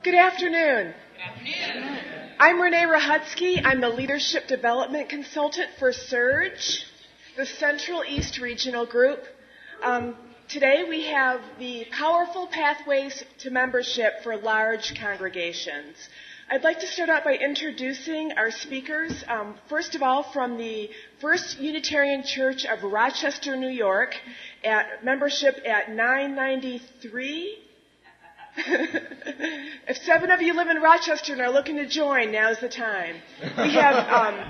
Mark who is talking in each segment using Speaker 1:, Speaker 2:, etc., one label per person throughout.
Speaker 1: Good afternoon. I'm Renee Rahutsky. I'm the Leadership Development Consultant for SURGE, the Central East Regional Group. Today we have the powerful pathways to membership for large congregations. I'd like to start out by introducing our speakers. First of all, from the First Unitarian Church of Rochester, New York, at membership at 993. If 7 of you live in Rochester and are looking to join, now's the time. We have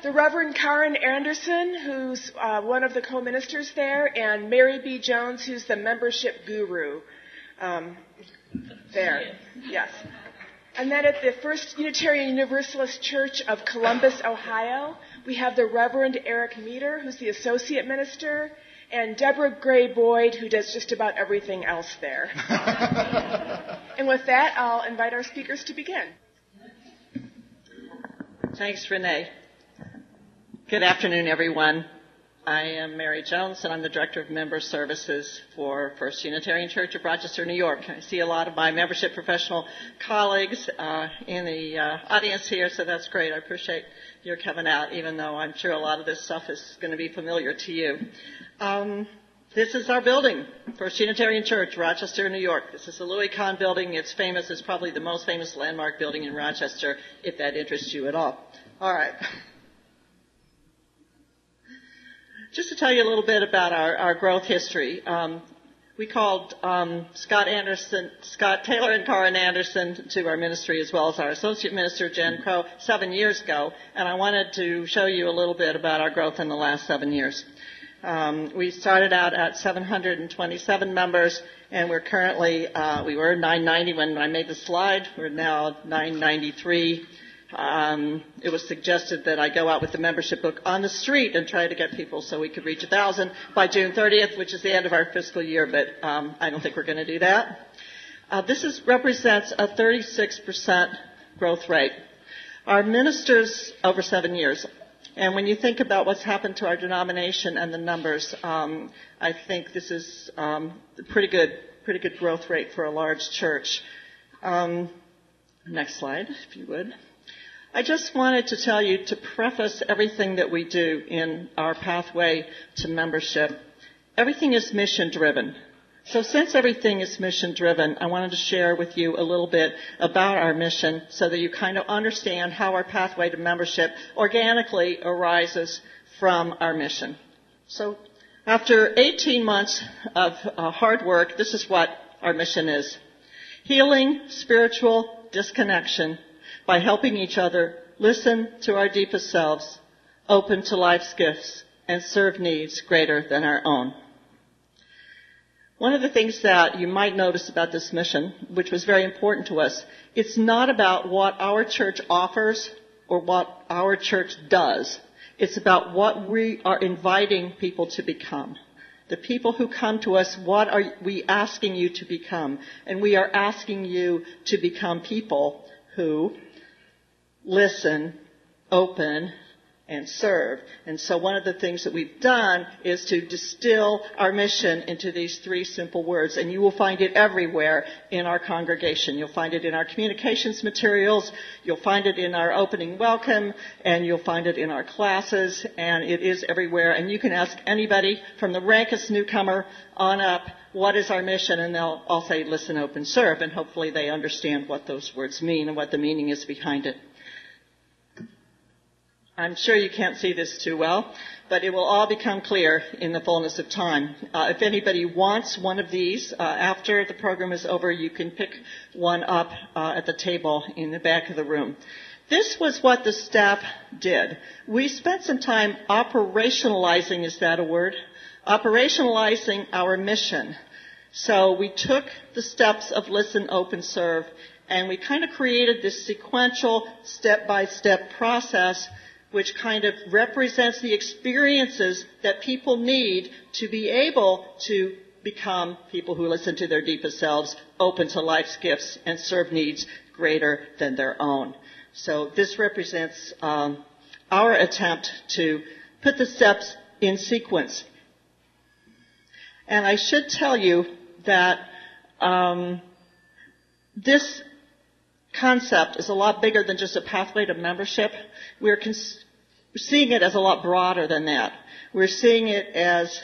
Speaker 1: the Reverend Karen Anderson, who's one of the co-ministers there, and Mary B. Jones, who's the membership guru. There, yes. And then at the First Unitarian Universalist Church of Columbus, Ohio, we have the Reverend Eric Meter, who's the associate minister, and Deborah Gray Boyd, who does just about everything else there. And with that, I'll invite our speakers to begin.
Speaker 2: Thanks, Renee. Good afternoon, everyone. I am Mary Jones, and I'm the Director of Member Services for First Unitarian Church of Rochester, New York. I see a lot of my membership professional colleagues in the audience here, so that's great. I appreciate your coming out, even though I'm sure a lot of this stuff is going to be familiar to you. This is our building, First Unitarian Church, Rochester, New York. This is the Louis Kahn building. It's famous. It's probably the most famous landmark building in Rochester, if that interests you at all. All right. Just to tell you a little bit about our growth history, we called Scott Taylor and Karen Anderson to our ministry, as well as our associate minister, Jen Crow, 7 years ago, and I wanted to show you a little bit about our growth in the last 7 years. We started out at 727 members, and we're currently, we were 990 when I made the slide. We're now 993. It was suggested that I go out with the membership book on the street and try to get people so we could reach 1,000 by June 30th, which is the end of our fiscal year, but I don't think we're going to do that. This represents a 36% growth rate. Our ministers over 7 years. And when you think about what's happened to our denomination and the numbers, I think this is a pretty good growth rate for a large church. Next slide, if you would. I just wanted to tell you, to preface everything that we do in our pathway to membership, everything is mission-driven. So since everything is mission-driven, I wanted to share with you a little bit about our mission so that you kind of understand how our pathway to membership organically arises from our mission. So after 18 months of hard work, this is what our mission is. Healing spiritual disconnection by helping each other listen to our deepest selves, open to life's gifts, and serve needs greater than our own. One of the things that you might notice about this mission, which was very important to us, it's not about what our church offers or what our church does. It's about what we are inviting people to become. The people who come to us, what are we asking you to become? And we are asking you to become people who listen, open, and serve. And so one of the things that we've done is to distill our mission into these 3 simple words. And you will find it everywhere in our congregation. You'll find it in our communications materials. You'll find it in our opening welcome. And you'll find it in our classes. And it is everywhere. And you can ask anybody from the rankest newcomer on up, what is our mission? And they'll all say, listen, open, serve. And hopefully they understand what those words mean and what the meaning is behind it. I'm sure you can't see this too well, but it will all become clear in the fullness of time. If anybody wants one of these, after the program is over, you can pick one up at the table in the back of the room. This was what the staff did. We spent some time operationalizing, is that a word? Operationalizing our mission. So we took the steps of listen, open, serve, and we kind of created this sequential step-by-step process which kind of represents the experiences that people need to be able to become people who listen to their deepest selves, open to life's gifts, and serve needs greater than their own. So this represents our attempt to put the steps in sequence. And I should tell you that this concept is a lot bigger than just a pathway to membership. We're seeing it as a lot broader than that. We're seeing it as,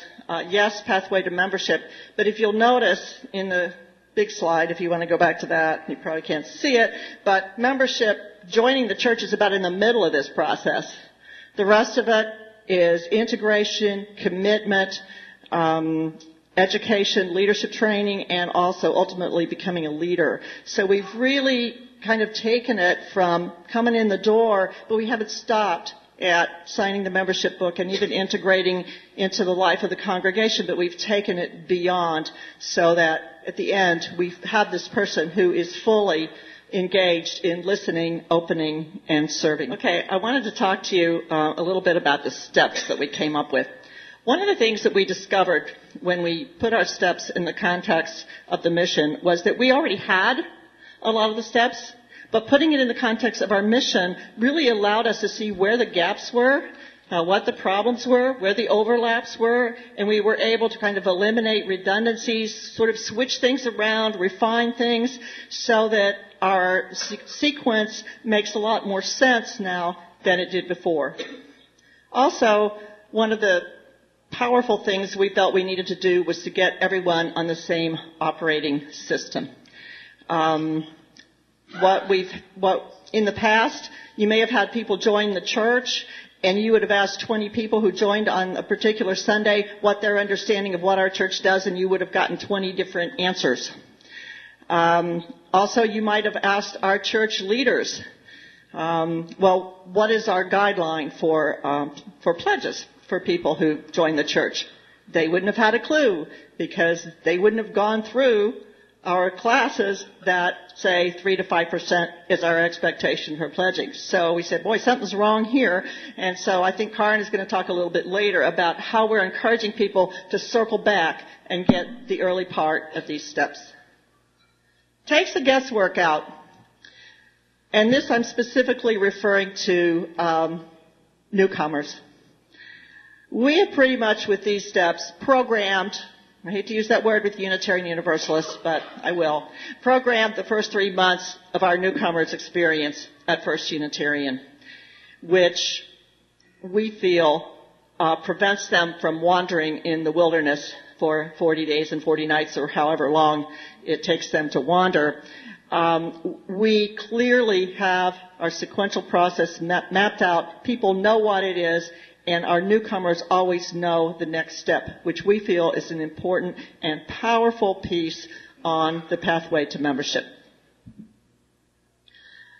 Speaker 2: yes, pathway to membership, but if you'll notice in the big slide, if you want to go back to that, you probably can't see it, but membership, joining the church is about in the middle of this process. The rest of it is integration, commitment, education, leadership training, and also ultimately becoming a leader. So we've really kind of taken it from coming in the door, but we haven't stopped at signing the membership book and even integrating into the life of the congregation, but we've taken it beyond so that at the end we have this person who is fully engaged in listening, opening, and serving. Okay, I wanted to talk to you a little bit about the steps that we came up with. One of the things that we discovered when we put our steps in the context of the mission was that we already had a lot of the steps, but putting it in the context of our mission really allowed us to see where the gaps were, what the problems were, where the overlaps were, and we were able to kind of eliminate redundancies, sort of switch things around, refine things, so that our sequence makes a lot more sense now than it did before. Also, one of the powerful things we felt we needed to do was to get everyone on the same operating system. In the past, you may have had people join the church, and you would have asked 20 people who joined on a particular Sunday what their understanding of what our church does, and you would have gotten 20 different answers. Also, you might have asked our church leaders, what is our guideline for pledges for people who join the church? They wouldn't have had a clue because they wouldn't have gone through our classes that say 3 to 5% is our expectation for pledging. So we said, boy, something's wrong here. And so I think Karen is going to talk a little bit later about how we're encouraging people to circle back and get the early part of these steps. Takes the guesswork out. And this I'm specifically referring to newcomers. We have pretty much with these steps programmed, I hate to use that word with Unitarian Universalists, but I will, programmed the first 3 months of our newcomers' experience at First Unitarian, which we feel prevents them from wandering in the wilderness for 40 days and 40 nights or however long it takes them to wander. We clearly have our sequential process mapped out. People know what it is, and our newcomers always know the next step, which we feel is an important and powerful piece on the pathway to membership.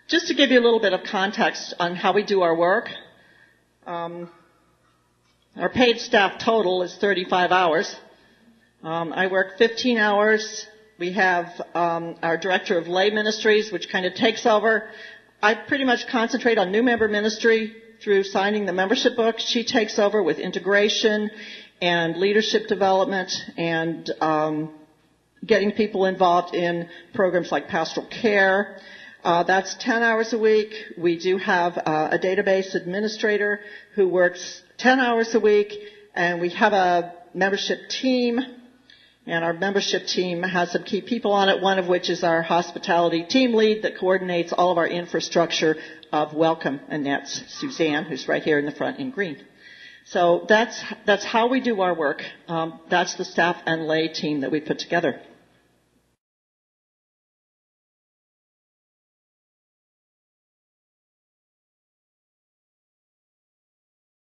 Speaker 2: Just to give you a little bit of context on how we do our work, our paid staff total is 35 hours. I work 15 hours. We have our director of lay ministries, which kind of takes over. I pretty much concentrate on new member ministry through signing the membership book. She takes over with integration and leadership development and getting people involved in programs like pastoral care. That's 10 hours a week. We do have a database administrator who works 10 hours a week, and we have a membership team. And our membership team has some key people on it, one of which is our hospitality team lead that coordinates all of our infrastructure of welcome, and that's Suzanne, who's right here in the front in green. So that's how we do our work. That's the staff and lay team that we put together.